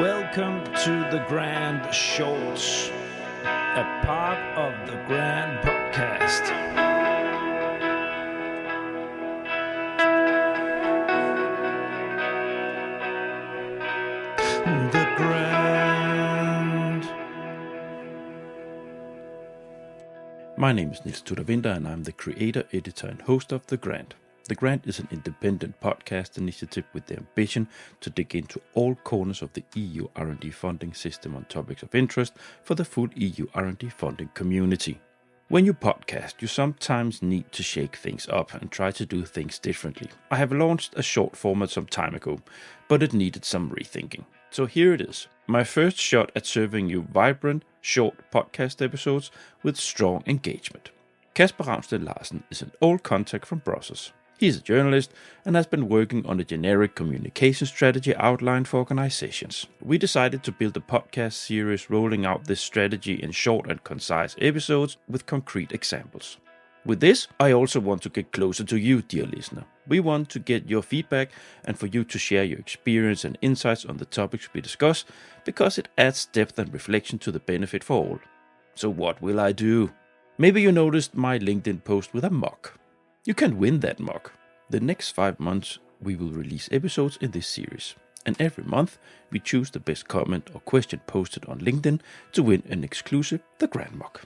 Welcome to the Grand Shorts, a part of the Grand Podcast. The Grand. My name is Niels Tudor Winter, and I'm the creator, editor, and host of The Grand. The Grand is an independent podcast initiative with the ambition to dig into all corners of the EU R&D funding system on topics of interest for the full EU R&D funding community. When you podcast, you sometimes need to shake things up and try to do things differently. I have launched a short format some time ago, but it needed some rethinking. So here it is, my first shot at serving you vibrant, short podcast episodes with strong engagement. Casper Ravnsted-Larsen is an old contact from Brussels. He's a journalist and has been working on a generic communication strategy outline for organizations. We decided to build a podcast series rolling out this strategy in short and concise episodes with concrete examples. With this, I also want to get closer to you, dear listener. We want to get your feedback and for you to share your experience and insights on the topics we discuss, because it adds depth and reflection to the benefit for all. So what will I do? Maybe you noticed my LinkedIn post with a mug. You can win that mug. The next 5 months, we will release episodes in this series. And every month, we choose the best comment or question posted on LinkedIn to win an exclusive The Grand mug.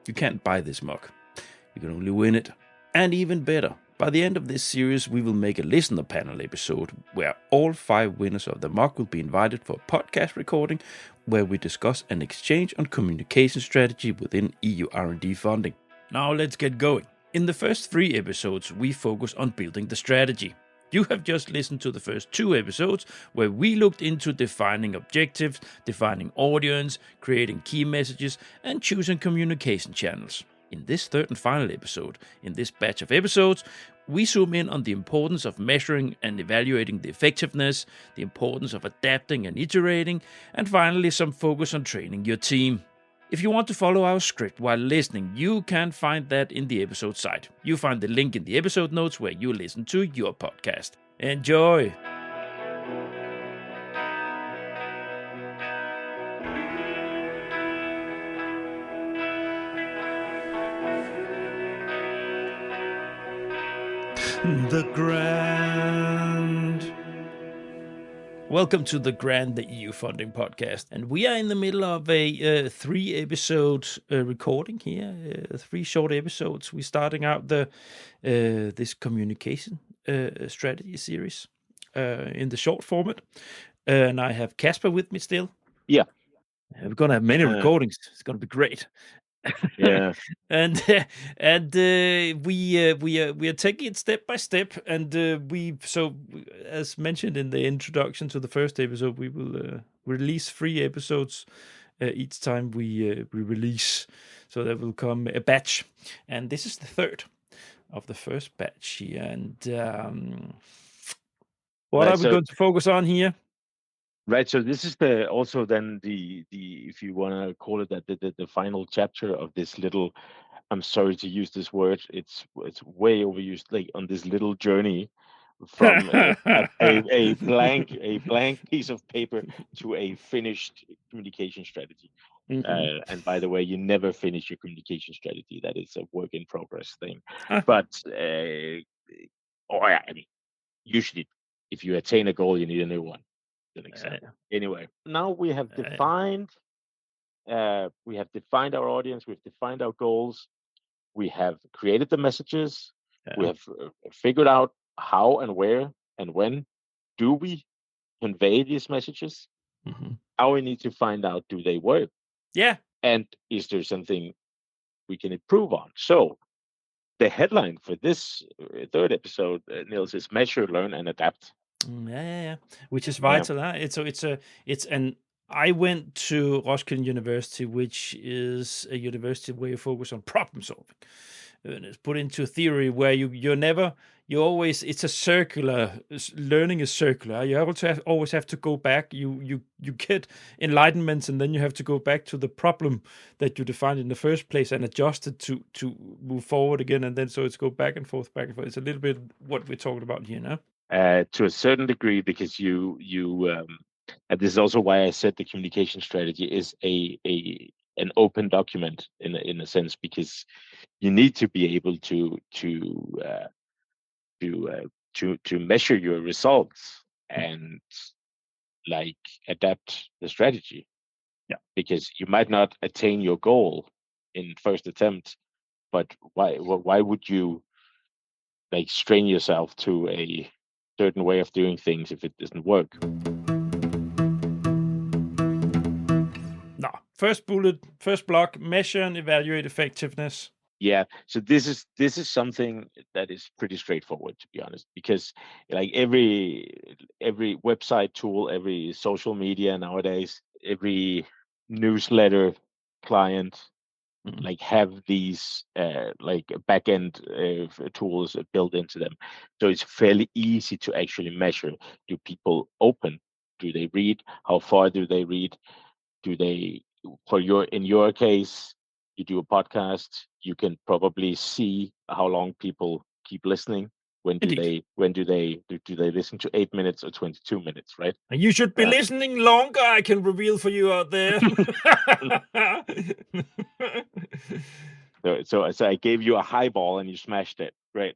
You can't buy this mug. You can only win it. And even better, by the end of this series, we will make a listener panel episode where all 5 winners of the mug will be invited for a podcast recording where we discuss an exchange on communication strategy within EU R&D funding. Now let's get going. In the first 3 episodes, we focus on building the strategy. You have just listened to the first 2 episodes where we looked into defining objectives, defining audience, creating key messages, and choosing communication channels. In this third and final episode, in this batch of episodes, we zoom in on the importance of measuring and evaluating the effectiveness, the importance of adapting and iterating, and finally some focus on training your team. If you want to follow our script while listening, you can find that in the episode site. You find the link in the episode notes where you listen to your podcast. Enjoy! The Grand. Welcome to The Grand, the EU funding podcast. And we are in the middle of a 3-episode recording here, 3 short episodes. We're starting out this communication strategy series in the short format. And I have Casper with me still. Yeah. We're going to have many recordings. It's going to be great. Yeah. and we are taking it step by step, and as mentioned in the introduction to the first episode, we will release 3 episodes each time we release, so there will come a batch, and this is the 3rd of the first batch here. And what are we going to focus on here? Right. So this is also then the if you want to call it that, the final chapter of this little, I'm sorry to use this word, it's way overused, like on this little journey from a blank piece of paper to a finished communication strategy. Mm-hmm. And by the way, you never finish your communication strategy. That is a work in progress thing. But usually if you attain a goal, you need a new one. Anyway, now we have defined our audience, we've defined our goals, we have created the messages, we have figured out how and where and when do we convey these messages. Now we need to find out, do they work? Yeah. And is there something we can improve on? So the headline for this 3rd episode, Niels, is measure, learn, and adapt. Yeah, which is vital. I went to Roskilde University, which is a university where you focus on problem solving, and it's put into theory where it's a circular learning is circular. You always have to go back. You get enlightenment, and then you have to go back to the problem that you defined in the first place and adjust it to move forward again, and then so it's go back and forth. It's a little bit what we're talking about here now. To a certain degree, because you And this is also why I said the communication strategy is an open document in a sense, because you need to be able to measure your results and like adapt the strategy. Yeah. Because you might not attain your goal in first attempt, but why would you like strain yourself to a certain way of doing things if it doesn't work? No. First bullet, first block, measure and evaluate effectiveness. Yeah, so this is something that is pretty straightforward, to be honest, because like every website tool, every social media nowadays, every newsletter client like have these like backend tools built into them, so it's fairly easy to actually measure. Do people open? Do they read? How far do they read? Do they, in your case, you do a podcast, you can probably see how long people keep listening. When do Indeed. they listen to 8 minutes or 22 minutes, right? And you should be listening longer, I can reveal for you out there. So I gave you a highball and you smashed it, right?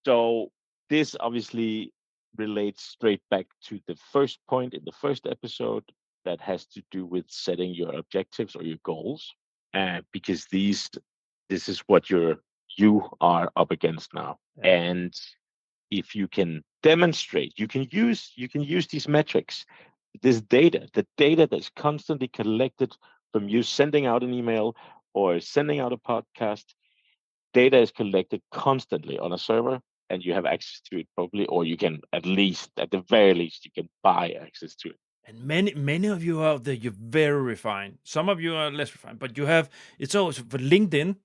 So this obviously relates straight back to the first point in the first episode that has to do with setting your objectives or your goals, because this is what you are up against now. Yeah. And if you can demonstrate, you can use these metrics, this data, the data that's constantly collected from you sending out an email or sending out a podcast. Data is collected constantly on a server, and you have access to it probably, or you can at the very least, you can buy access to it. And many of you out there, you're very refined. Some of you are less refined, but you have, it's always for LinkedIn.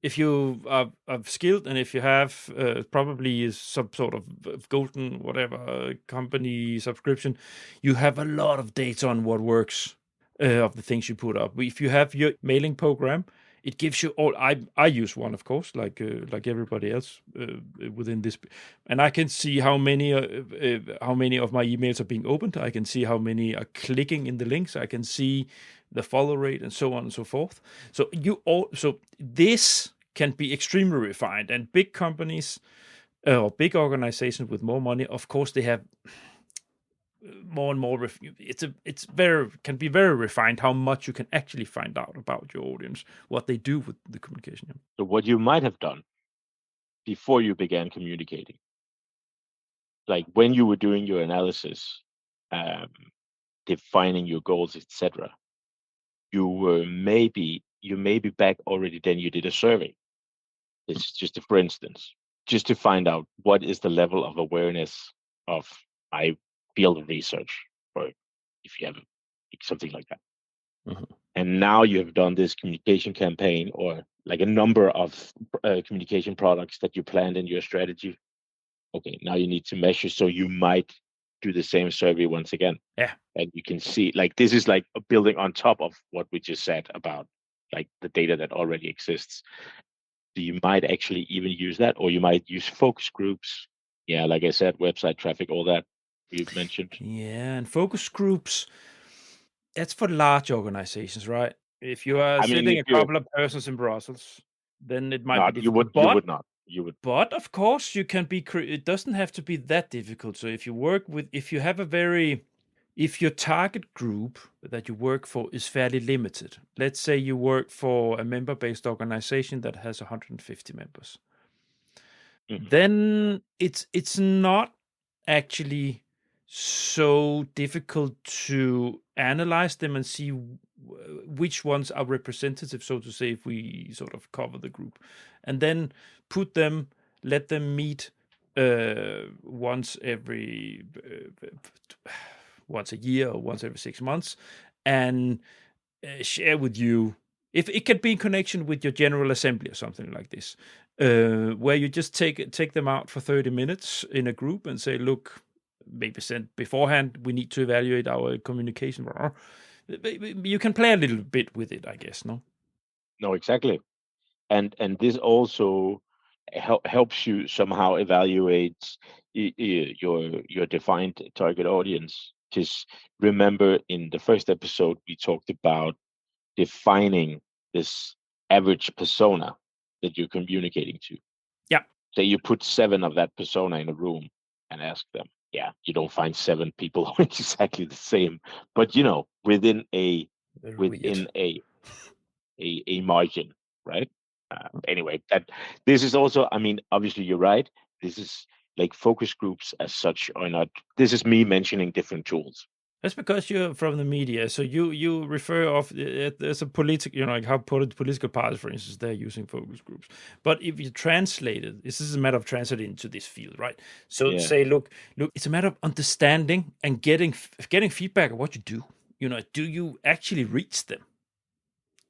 If you are skilled and if you have probably some sort of golden whatever company subscription, you have a lot of data on what works of the things you put up. If you have your mailing program, it gives you all. I use one, of course, like everybody else within this, and I can see how many of my emails are being opened. I can see how many are clicking in the links. I can see the follow rate and so on and so forth. So this can be extremely refined, and big companies or big organizations with more money, of course, they have more and more. Can be very refined how much you can actually find out about your audience, what they do with the communication. So what you might have done before you began communicating, like when you were doing your analysis, defining your goals, etc., you may be back already. Then you did a survey. This is just for instance, just to find out what is the level of awareness of my field of research, or if you have something like that. Mm-hmm. And now you have done this communication campaign, or like a number of communication products that you planned in your strategy. Okay, now you need to measure. So you might do the same survey once again. Yeah. And you can see, like, this is like a building on top of what we just said about like the data that already exists. So you might actually even use that, or you might use focus groups. Yeah, like I said, website traffic, all that you've mentioned. Yeah, and focus groups, that's for large organizations, right? If you are sitting a couple of persons in Brussels, then it might be difficult. You would not. You would. But of course, you can be. It doesn't have to be that difficult. So if you have if your target group that you work for is fairly limited, let's say you work for a member-based organization that has 150 members, then it's not actually so difficult to analyze them and see which ones are representative, so to say, if we sort of cover the group, and then let them meet once a year or once every 6 months, and share with you. If it could be in connection with your general assembly or something like this, where you just take them out for 30 minutes in a group and say, look, maybe send beforehand, we need to evaluate our communication. You can play a little bit with it, I guess. No, exactly. And this also helps you somehow evaluate your defined target audience. Because remember, in the first episode, we talked about defining this average persona that you're communicating to. Yeah. Say you put 7 of that persona in a room and ask them. Yeah, you don't find 7 people who are exactly the same, but within a margin, right? Anyway, this is also, I mean, obviously you're right. This is like focus groups as such are not. This is me mentioning different tools. That's because you're from the media, so you refer of there's a political, like how political parties, for instance, they're using focus groups. But if you translate it, this is a matter of translating into this field, right? So say, look, it's a matter of understanding and getting feedback of what you do. Do you actually reach them?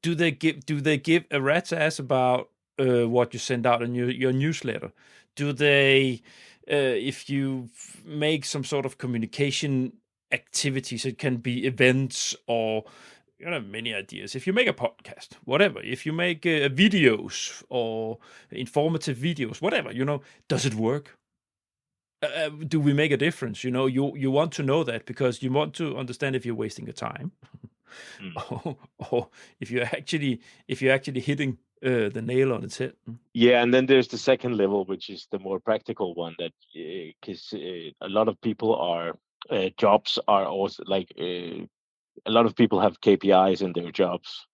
Do they give a rat's ass about what you send out in your newsletter? Do they, if you make some sort of communication activities, it can be events or many ideas. If you make a podcast, whatever, if you make videos or informative videos, whatever, does it work? Do we make a difference? You want to know that because you want to understand if you're wasting your time. Or if you're actually hitting the nail on its head. Yeah, and then there's the second level, which is the more practical one. That because a lot of people are jobs are also like a lot of people have KPIs in their jobs,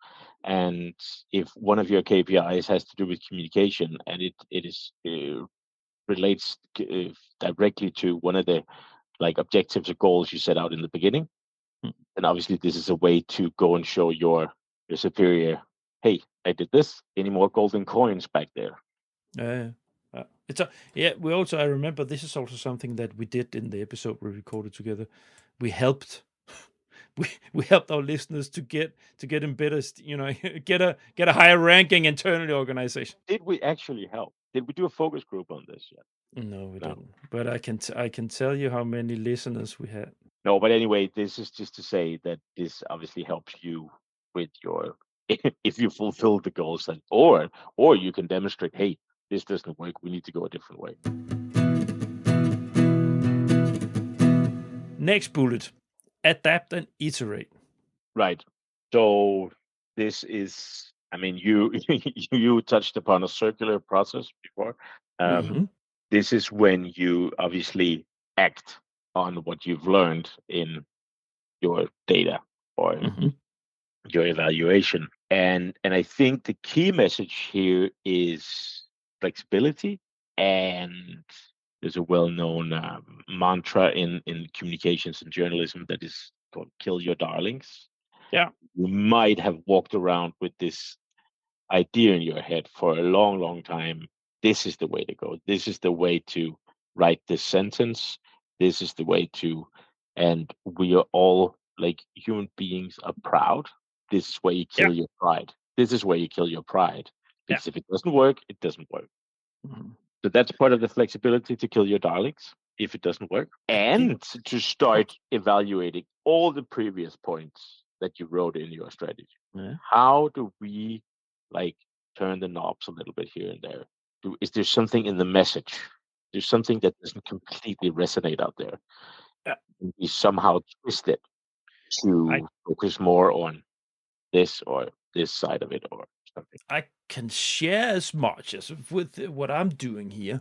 and if one of your KPIs has to do with communication and it is relates directly to one of the like objectives or goals you set out in the beginning, and obviously this is a way to go and show your superior, hey, I did this. Any more golden coins back there? We also, I remember this is also something that we did in the episode we recorded together. We helped we helped our listeners to get in better, get a higher ranking internally organization. Did we actually help? Did we do a focus group on this yet? No, we didn't. But I can tell you how many listeners we had. No, but anyway, this is just to say that this obviously helps you with your if you fulfill the goals, then or you can demonstrate, hey, this doesn't work. We need to go a different way. Next bullet: adapt and iterate. Right. So this is, I mean, you touched upon a circular process before. This is when you obviously act on what you've learned in your data or your evaluation. And I think the key message here is flexibility. And there's a well-known mantra in communications and journalism that is called "kill your darlings." Yeah, you might have walked around with this idea in your head for a long, long time. This is the way to go. This is the way to write this sentence. This is the way to, and we are all like human beings are proud. This is where you kill your pride. This is where you kill your pride. Because if it doesn't work, it doesn't work. So that's part of the flexibility to kill your darlings if it doesn't work, and to start evaluating all the previous points that you wrote in your strategy. How do we like turn the knobs a little bit here and there? Is there something in the message? There's something that doesn't completely resonate out there. We somehow twist it to focus more on this or this side of it or something. I can share as much as with what I'm doing here.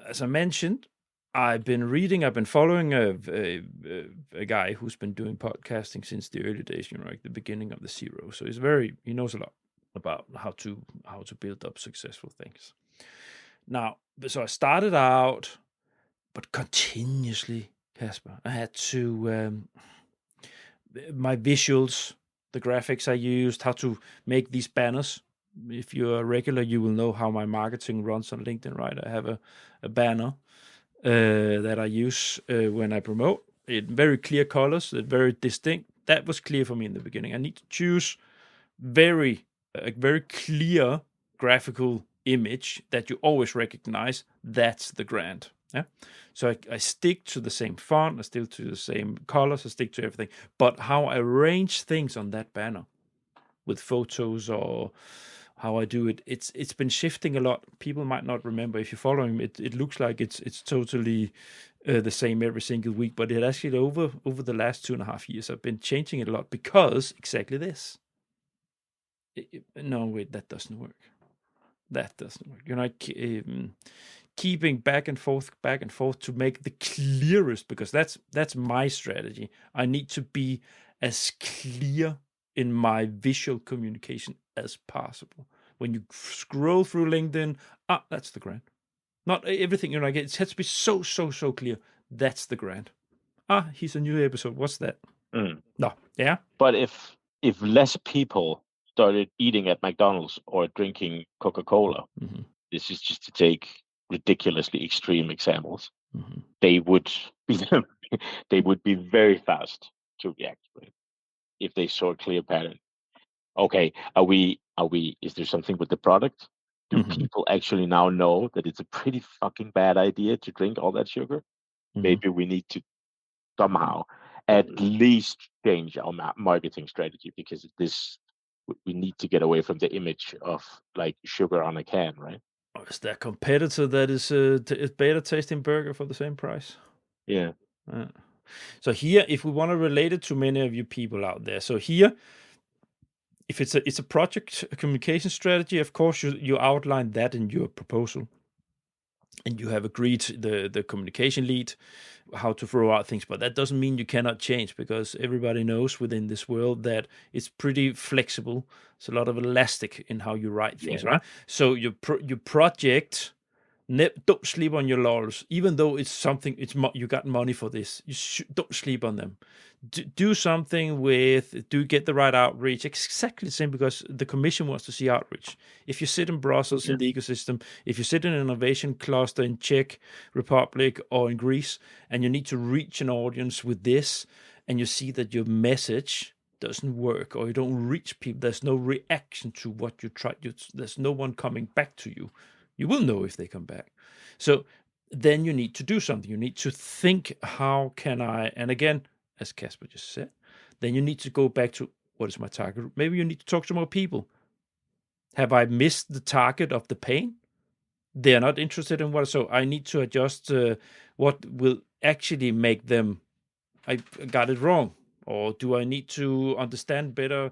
As I mentioned, I've been following a guy who's been doing podcasting since the early days, like the beginning of the zero. So he knows a lot about how to build up successful things. Now, so I started out, but continuously, Casper, I had to my visuals, the graphics I used, how to make these banners. If you're a regular, you will know how my marketing runs on LinkedIn, right? I have a banner that I use when I promote. It very clear colors, very distinct. That was clear for me in the beginning. I need to choose a very clear graphical image that you always recognize. That's the brand. Yeah. So I stick to the same font, I stick to the same colors, I stick to everything. But how I arrange things on that banner with photos or how I do it, it's been shifting a lot. People might not remember if you're following it looks like it's totally the same every single week, but it actually over the last 2.5 years, I've been changing it a lot because exactly this. No, wait, that doesn't work. That doesn't work. You're not keeping back and forth to make the clearest, because that's my strategy. I need to be as clear in my visual communication as possible. When you scroll through LinkedIn, that's the grant. Not everything, it has to be so clear. That's the grant. Here's a new episode. What's that? No, yeah. But if less people started eating at McDonald's or drinking Coca-Cola, this is just to take ridiculously extreme examples, they would be very fast to react to it if they saw a clear pattern. Okay, is there something with the product? Do people actually now know that it's a pretty fucking bad idea to drink all that sugar? Maybe we need to somehow at least change our marketing strategy, because we need to get away from the image of like sugar on a can, right? Is there a competitor that is a better tasting burger for the same price? Yeah. So here, if we want to relate it to many of you people out there, so here, if it's a project communication strategy, of course you outline that in your proposal, and you have agreed the communication lead how to throw out things, but that doesn't mean you cannot change, because everybody knows within this world that it's pretty flexible. It's a lot of elastic in how you write things, right? So your project, don't sleep on your laurels, even though it's something, you got money for this. Don't sleep on them. Do something do get the right outreach. Exactly the same, because the commission wants to see outreach. If you sit in Brussels in the ecosystem, if you sit in an innovation cluster in Czech Republic or in Greece, and you need to reach an audience with this, and you see that your message doesn't work, or you don't reach people, there's no reaction to what you tried, there's no one coming back to you. You will know if they come back. So then you need to do something. You need to think, how can I, and again, as Casper just said, then you need to go back to, what is my target group? Maybe you need to talk to more people. Have I missed the target of the pain? They're not interested in what, so I need to adjust what will actually make them, I got it wrong. Or do I need to understand better,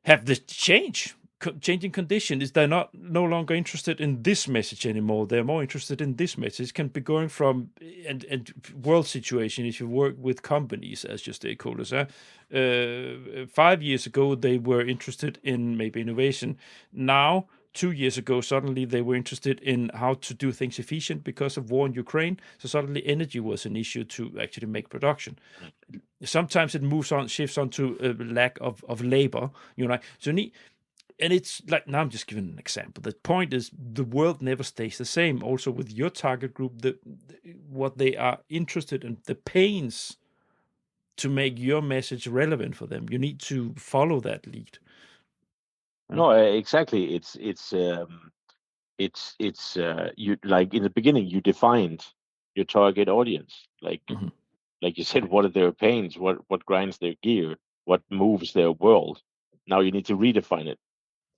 have the changing condition? Is they're no longer interested in this message anymore. They're more interested in this message. It can be going from and world situation. If you work with companies as your stakeholders, 5 years ago they were interested in maybe innovation. Now, 2 years ago, suddenly they were interested in how to do things efficient because of war in Ukraine. So suddenly energy was an issue to actually make production. Sometimes it shifts on to a lack of labor. So you need. And it's like, now I'm just giving an example. The point is, the world never stays the same. Also with your target group, what they are interested in, the pains to make your message relevant for them. You need to follow that lead. No, exactly. It's you, like in the beginning you defined your target audience, like you said, what are their pains, what grinds their gear, what moves their world. Now you need to redefine it.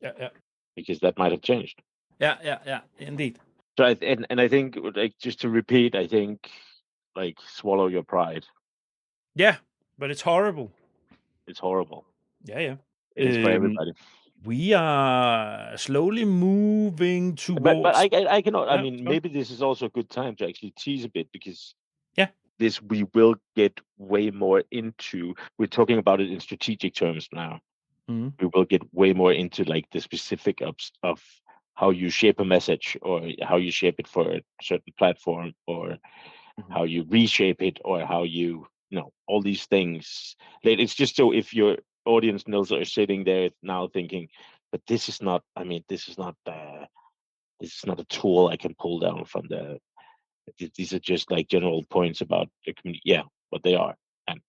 Yeah. Because that might have changed. Yeah, indeed. So and I think, like, just to repeat, I think, like, swallow your pride. Yeah, but it's horrible. It's horrible. Yeah. It is for everybody. We are slowly moving towards. But I cannot. I mean, maybe this is also a good time to actually tease a bit, because this we will get way more into. We're talking about it in strategic terms now. We will get way more into like the specific of how you shape a message, or how you shape it for a certain platform, or how you reshape it, or how you all these things. It's just so if your audience knows are sitting there now thinking, but this is not. I mean, this is not a tool I can pull down from the. These are just like general points about the community. Yeah, what they are, and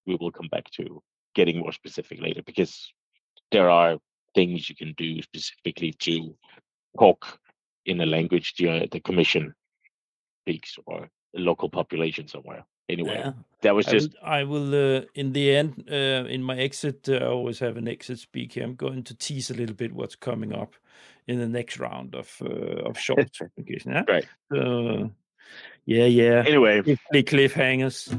we will come back to getting more specific later, because there are things you can do specifically to talk in a language the commission speaks, or a local population somewhere. Anyway, that was just. I will in the end, in my exit, I always have an exit speak here. I'm going to tease a little bit what's coming up in the next round of short communication. Right. Yeah. Anyway, Cliffhangers.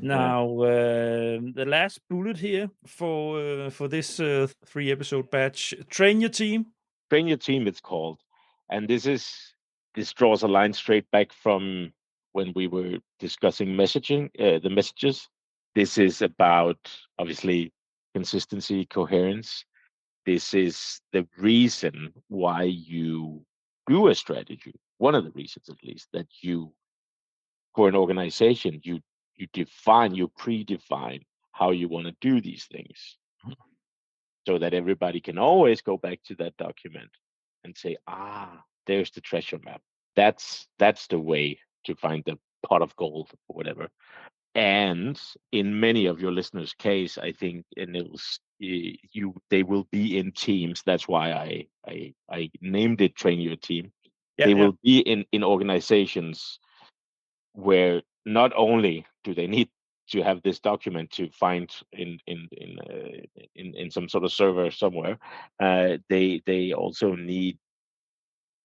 Now, the last bullet here for this 3-episode batch: train your team. Train your team, it's called, and this draws a line straight back from when we were discussing messaging, the messages. This is about obviously consistency, coherence. This is the reason why you do a strategy. One of the reasons, at least, that you, for an organization, you predefine how you want to do these things, so that everybody can always go back to that document and say, there's the treasure map. That's the way to find the pot of gold or whatever. And in many of your listeners' case, I think, and they will be in teams. That's why I named it Train Your Team. They will be in organizations where not only do they need to have this document to find in some sort of server somewhere, they also need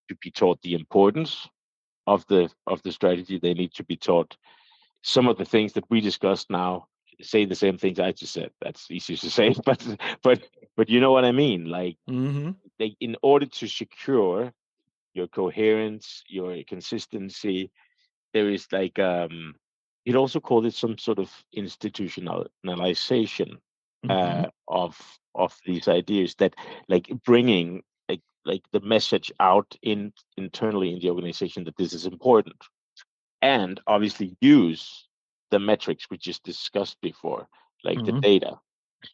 to be taught the importance of the strategy. They need to be taught some of the things that we discussed now. Say the same things I just said. That's easy to say, but you know what I mean. Like, in order to secure your coherence, your consistency, there is like you'd also call it some sort of institutionalization of these ideas, that like bringing like the message out internally in the organization that this is important, and obviously use the metrics we just discussed before, like the data,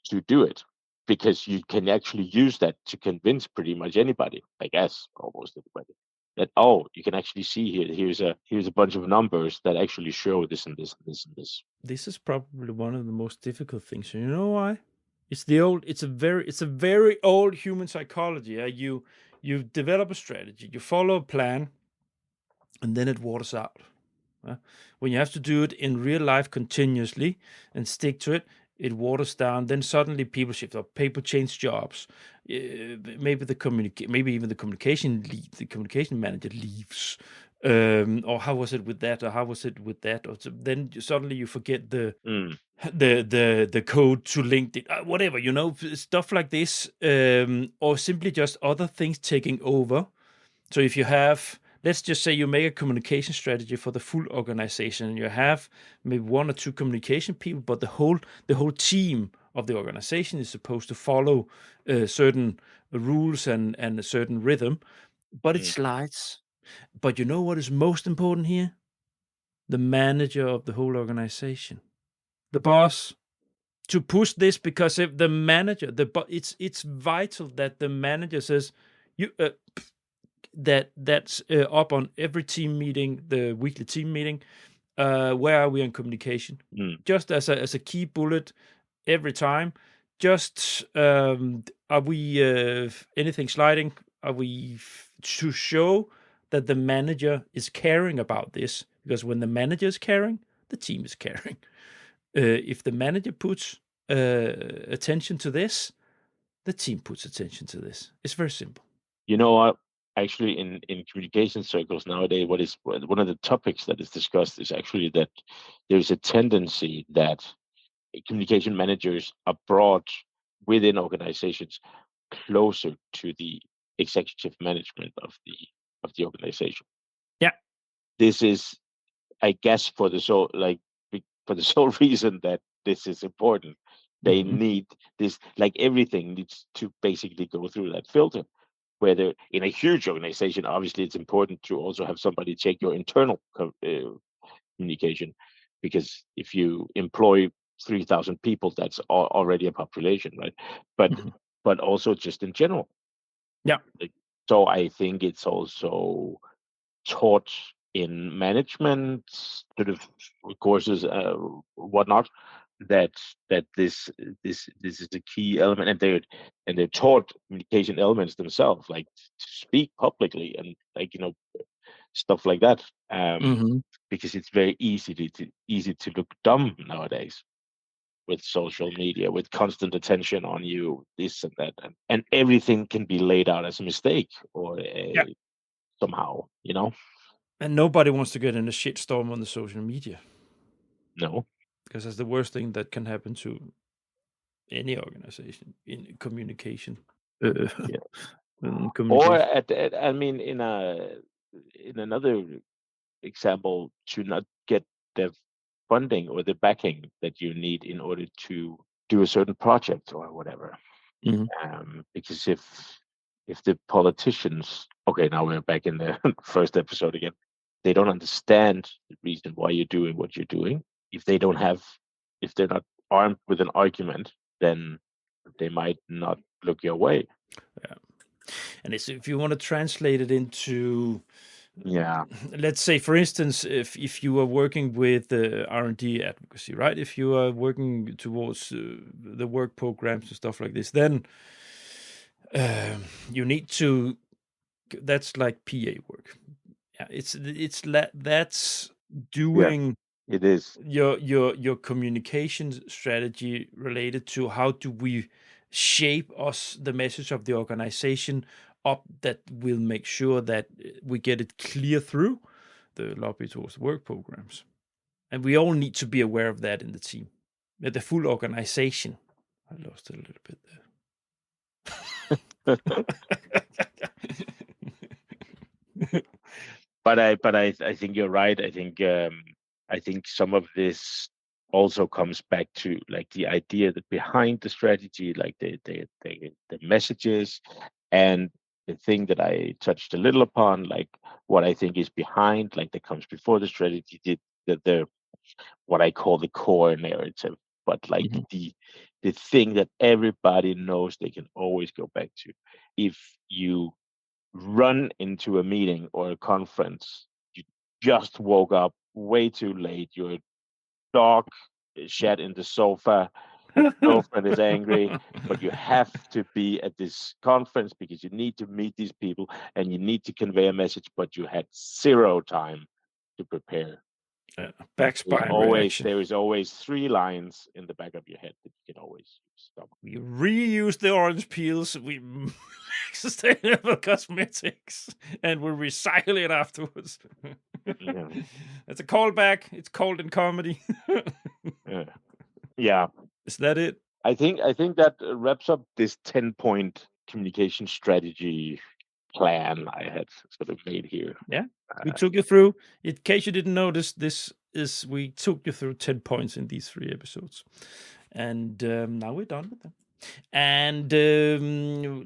to do it, because you can actually use that to convince pretty much anybody, I guess almost anybody, that you can actually see here's a bunch of numbers that actually show this and this and this and this. This is probably one of the most difficult things. You know why? It's a very old human psychology. You develop a strategy, you follow a plan, and then it waters out. When you have to do it in real life continuously and stick to it, it waters down. Then suddenly people shift up, people change jobs. Maybe even the communication manager leaves. Or how was it with that? Or how was it with that? Or then suddenly you forget the code to LinkedIn, whatever, stuff like this, or simply just other things taking over. So if you have, let's just say you make a communication strategy for the full organization, and you have maybe 1 or 2 communication people, but the whole team of the organization is supposed to follow certain rules and a certain rhythm, but it slides. But you know what is most important here? The manager of the whole organization, the boss, to push this, because if the manager, it's vital that the manager says, you that's up on every team meeting, the weekly team meeting. Where are we on communication? Just as a key bullet every time. Just are we anything sliding? Are we to show that the manager is caring about this? Because when the manager is caring, the team is caring. If the manager puts attention to this, the team puts attention to this. It's very simple. You know what? Actually, in communication circles nowadays, one of the topics that is discussed is actually that there's a tendency that communication managers are brought within organizations closer to the executive management of the organization. Yeah, this is, I guess, for the sole reason that this is important. They need this, like everything needs to basically go through that filter. Whether in a huge organization, obviously it's important to also have somebody take your internal communication, because if you employ 3,000 people, that's already a population, right? But also just in general. Yeah. So I think it's also taught in management sort of courses, whatnot, that this is a key element, and they're taught communication elements themselves, like to speak publicly and stuff like that, because it's very easy to look dumb nowadays with social media, with constant attention on you, this and that, and everything can be laid out as a mistake or somehow, you know. And nobody wants to get in a shitstorm on the social media. No, because that's the worst thing that can happen to any organization in communication. yeah. In Or communication. I mean, in another example, to not get the funding or the backing that you need in order to do a certain project or whatever. Because if the politicians, okay, now we're back in the first episode again, they don't understand the reason why you're doing what you're doing. If they're not armed with an argument, then they might not look your way. Yeah. And if you want to translate it into, let's say, for instance, if you are working with R&D advocacy, right? If you are working towards the work programs and stuff like this, then you need to. That's like PA work. Yeah, that's doing. Yeah, it is your communication strategy related to how do we shape the message of the organization up that will make sure that we get it clear through the lobby towards work programs. And we all need to be aware of that in the team. The full organization. I lost it a little bit there. But I think you're right. I think some of this also comes back to like the idea that behind the strategy, like the messages, and the thing that I touched a little upon, like what I think is behind, like that comes before the strategy, the what I call the core narrative, but like the thing that everybody knows they can always go back to. If you run into a meeting or a conference, you just woke up way too late, your dog shat in the sofa, your girlfriend is angry, but you have to be at this conference because you need to meet these people and you need to convey a message, but you had zero time to prepare. There is always 3 lines in the back of your head that you can always stop. We reuse the orange peels. We make sustainable cosmetics, and we recycle it afterwards. Yeah. It's a callback. It's called in comedy. Yeah. Is that it? I think that wraps up this 10-point communication strategy plan I had sort of made here. Yeah, we took you through. In case you didn't notice, we took you through 10 points in these 3 episodes, and now we're done with them. And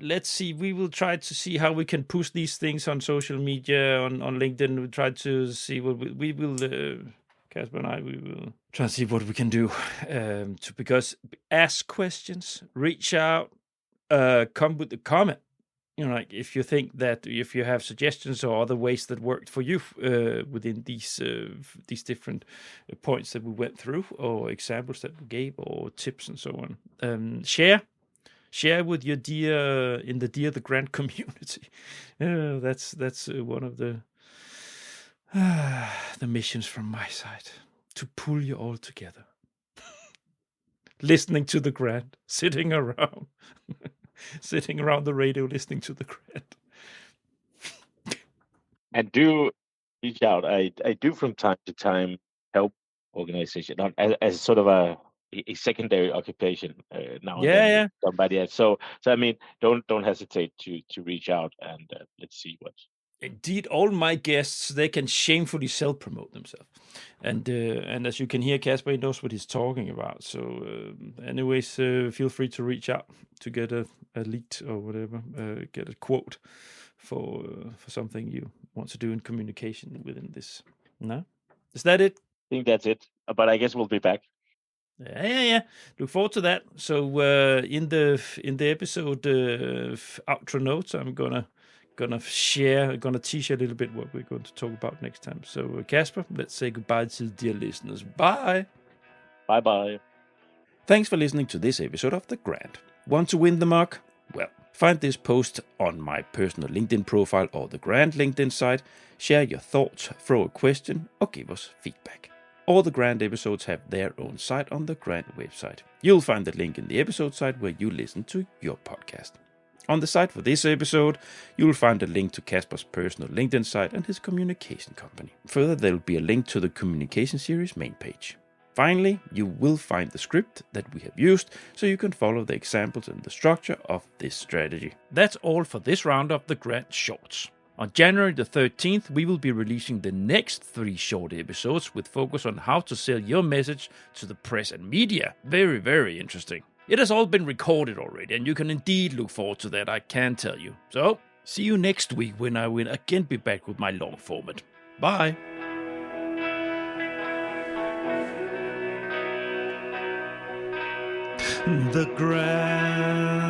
let's see. We will try to see how we can push these things on social media, on LinkedIn. We'll try to see what we will. Casper and I, we will try to see what we can do. Because ask questions, reach out, come with a comment. Like if you think that if you have suggestions or other ways that worked for you within these different points that we went through, or examples that we gave, or tips and so on, share with your the Grant community. That's one of the missions from my side, to pull you all together, listening to the Grant, sitting around the radio listening to the Grant. And do reach out. I do from time to time help organization as sort of a secondary occupation now and then. Yeah. Somebody else. So I mean, don't hesitate to reach out, and let's see what. Indeed, all my guests, they can shamefully self-promote themselves, and as you can hear, Casper, he knows what he's talking about. So, anyways, feel free to reach out to get a lead or whatever, get a quote for something you want to do in communication within this. No, is that it? I think that's it. But I guess we'll be back. Yeah. Look forward to that. So, in the episode outro notes, I'm gonna teach you a little bit what we're going to talk about next time. So, Casper, let's say goodbye to the dear listeners. Bye. Bye. Thanks for listening to this episode of The Grant. Want to win the mug? Well, find this post on my personal LinkedIn profile or the Grant LinkedIn site. Share your thoughts, throw a question, or give us feedback. All the Grant episodes have their own site on the Grant website. You'll find the link in the episode site where you listen to your podcast. On the site for this episode, you will find a link to Casper's personal LinkedIn site and his communication company. Further, there will be a link to the communication series main page. Finally, you will find the script that we have used, so you can follow the examples and the structure of this strategy. That's all for this round of the Grant Shorts. On January the 13th, we will be releasing the next 3 short episodes with focus on how to sell your message to the press and media. Very, very interesting. It has all been recorded already, and you can indeed look forward to that, I can tell you. So, see you next week when I will again be back with my long format. Bye! The Grant.